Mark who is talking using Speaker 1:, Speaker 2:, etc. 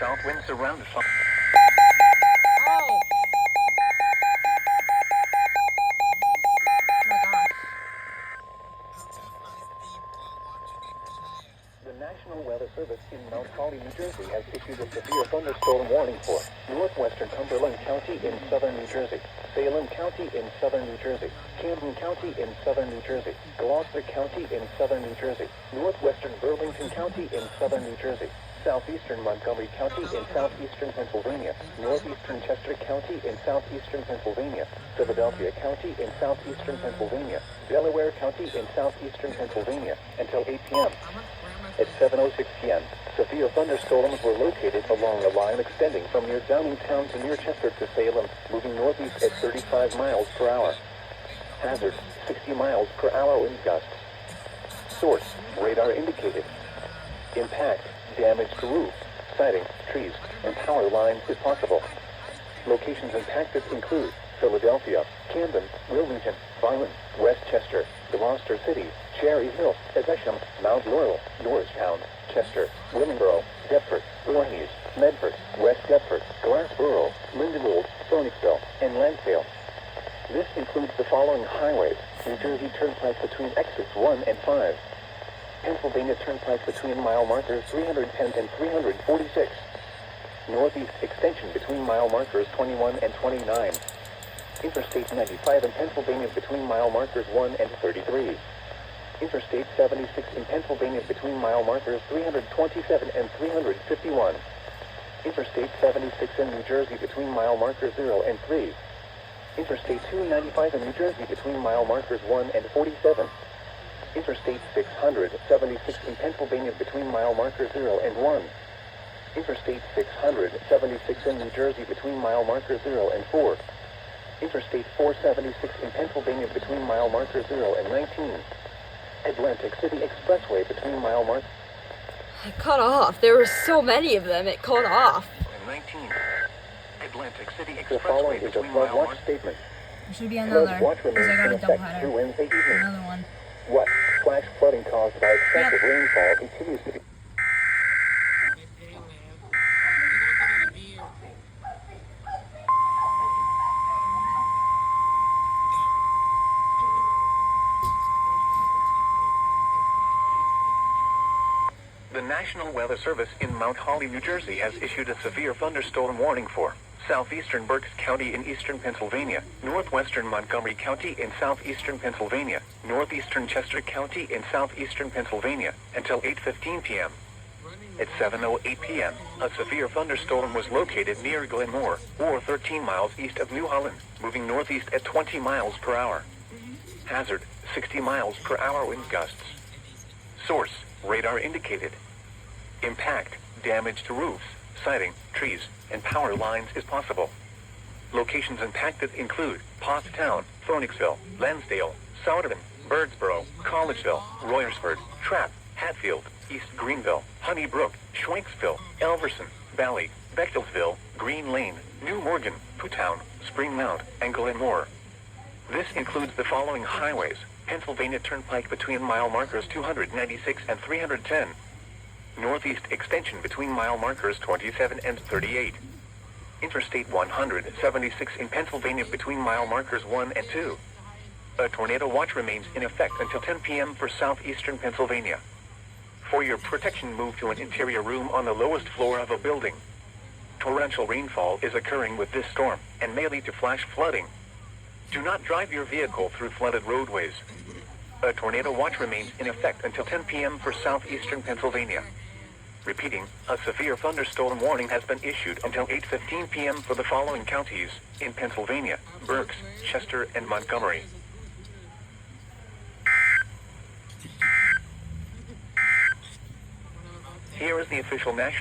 Speaker 1: South winds around the sun.
Speaker 2: Oh. Oh my gosh.
Speaker 1: The National Weather Service in Mount Holly, New Jersey has issued a severe thunderstorm warning for northwestern Cumberland County in southern New Jersey, Salem County in southern New Jersey, Camden County in southern New Jersey, Gloucester County in southern New Jersey, northwestern Burlington County in southern New Jersey, southeastern Montgomery County in southeastern Pennsylvania, northeastern Chester County in southeastern Pennsylvania, Philadelphia County in southeastern Pennsylvania, Delaware County in southeastern Pennsylvania, until 8 p.m. At 7:06 p.m., severe thunderstorms were located along a line extending from near Downingtown to near Chester to Salem, moving northeast at 35 miles per hour. Hazard, 60 miles per hour wind gusts. Source, radar indicated. Impact, damage to roofs, siding, trees, and power lines is possible. Locations impacted include Philadelphia, Camden, Wilmington, Vineland, Westchester, Gloucester City, Cherry Hill, Evesham, Mount Laurel, Norristown, Chester, Willingboro, Deptford, Voorhees, Medford, West Deptford, Glassboro, Lindenwold, Phoenixville, and Lansdale. This includes the following highways: New Jersey Turnpike between exits 1 and 5. Pennsylvania Turnpike between mile markers 310 and 346. Northeast extension between mile markers 21 and 29. Interstate 95 in Pennsylvania between mile markers 1 and 33. Interstate 76 in Pennsylvania between mile markers 327 and 351. Interstate 76 in New Jersey between mile markers 0 and 3. Interstate 295 in New Jersey between mile markers 1 and 47. Interstate 676 in Pennsylvania between mile markers 0 and 1. Interstate 676 in New Jersey between mile markers 0 and 4. Interstate 476 in Pennsylvania between mile markers 0 and 19. Atlantic City Expressway between mile markers...
Speaker 2: It cut off. There were so many of them, it cut off.
Speaker 1: and 19. Atlantic City
Speaker 3: The following
Speaker 1: Expressway
Speaker 3: is a
Speaker 1: between
Speaker 3: flood
Speaker 1: mile
Speaker 3: watch
Speaker 1: markers...
Speaker 3: statement.
Speaker 4: There should be
Speaker 3: Flood
Speaker 4: another,
Speaker 3: watch
Speaker 4: because I
Speaker 3: remains
Speaker 4: got
Speaker 3: in
Speaker 4: a double
Speaker 3: effect through
Speaker 4: header.
Speaker 3: Wednesday evening.
Speaker 4: Another one.
Speaker 3: What flash flooding caused by excessive rainfall continues to be...
Speaker 1: The National Weather Service in Mount Holly, New Jersey has issued a severe thunderstorm warning for southeastern Berks County in eastern Pennsylvania, northwestern Montgomery County in southeastern Pennsylvania, northeastern Chester County in southeastern Pennsylvania, until 8:15 p.m. At 7:08 p.m., a severe thunderstorm was located near Glenmore, or 13 miles east of New Holland, moving northeast at 20 miles per hour. Hazard, 60 miles per hour wind gusts. Source, radar indicated. Impact, damage to roofs, siding, trees, and power lines is possible. Locations impacted include Pottstown, Phoenixville, Lansdale, Souderton, Birdsboro, Collegeville, Royersford, Trapp, Hatfield, East Greenville, Honeybrook, Schwenksville, Elverson, Valley, Bechtelsville, Green Lane, New Morgan, Puttown, Spring Mount, and Glenmore. This includes the following highways: Pennsylvania Turnpike between mile markers 296 and 310. Northeast extension between mile markers 27 and 38. Interstate 176 in Pennsylvania between mile markers 1 and 2. A tornado watch remains in effect until 10 p.m. for southeastern Pennsylvania. For your protection, move to an interior room on the lowest floor of a building. Torrential rainfall is occurring with this storm and may lead to flash flooding. Do not drive your vehicle through flooded roadways. A tornado watch remains in effect until 10 p.m. for southeastern Pennsylvania. Repeating, a severe thunderstorm warning has been issued until 8:15 p.m. for the following counties in Pennsylvania: Berks, Chester, and Montgomery. Here is the official national